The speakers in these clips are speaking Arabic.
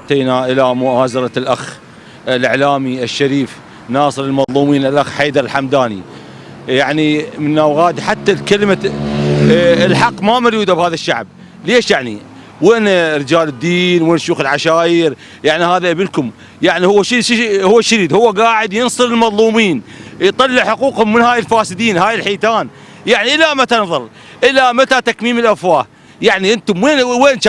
أتينا إلى مؤازرة الأخ الإعلامي الشريف ناصر المظلومين الأخ حيدر الحمداني. يعني من أوغاد حتى كلمة الحق ما مريودة بهذا الشعب. ليش يعني؟ وين رجال الدين؟ وين شيوخ العشائر؟ يعني هذا ابنكم، يعني هو هو شريد، هو قاعد ينصر المظلومين، يطلع حقوقهم من هاي الفاسدين، هاي الحيتان. يعني إلى متى نظل؟ إلى متى تكميم الأفواه؟ يعني انتم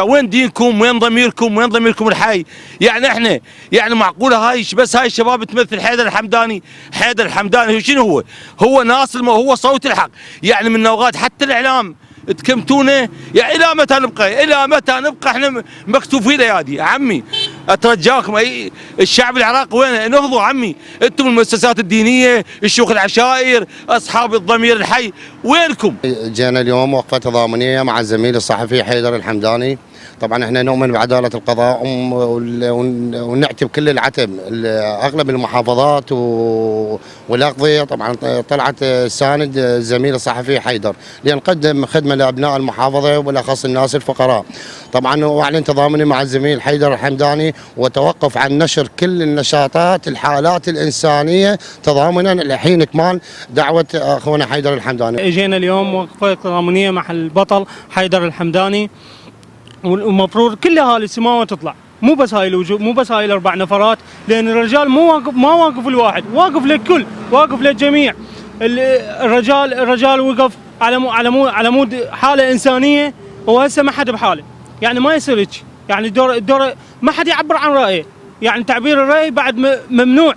وين دينكم؟ وين ضميركم؟ وين ضميركم الحي؟ يعني احنا يعني معقوله هاي بس هاي الشباب تمثل حيدر الحمداني؟ حيدر الحمداني شنو هو؟ هو ناصر، هو صوت الحق. يعني من اوقات حتى الاعلام تكمتونه. يعني الى متى نبقى؟ الى متى نبقى احنا مكتوفين الايادي؟ يا عمي اترجاكم، اي الشعب العراقي وين؟ نهضوا عمي، انتم المؤسسات الدينيه، الشيوخ العشائر، اصحاب الضمير الحي، وينكم؟ جينا اليوم وقفه تضامنيه مع الزميل الصحفي حيدر الحمداني. طبعا احنا نؤمن بعداله القضاء ونعتب كل العتب. اغلب المحافظات والاقضيه طبعا طلعت ساند الزميل الصحفي حيدر لنقدم خدمه لابناء المحافظه وبالاخص الناس الفقراء. طبعا واعلن تضامني مع الزميل حيدر الحمداني وتوقف عن نشر كل النشاطات الحالات الانسانيه تضامنا لحين اكمال دعوه اخونا حيدر الحمداني. اجينا اليوم وقفه تضامنيه مع البطل حيدر الحمداني، والمفروض كل اهالي السماوه تطلع، مو بس هاي الاربع نفرات، لان الرجال ما واقف الواحد، واقف للكل، واقف للجميع. الرجال وقف على مود حاله انسانيه، وهسه ما حد بحاله. يعني ما يصير هيك، يعني الدور ما حد يعبر عن رايه، يعني تعبير الراي بعد ممنوع.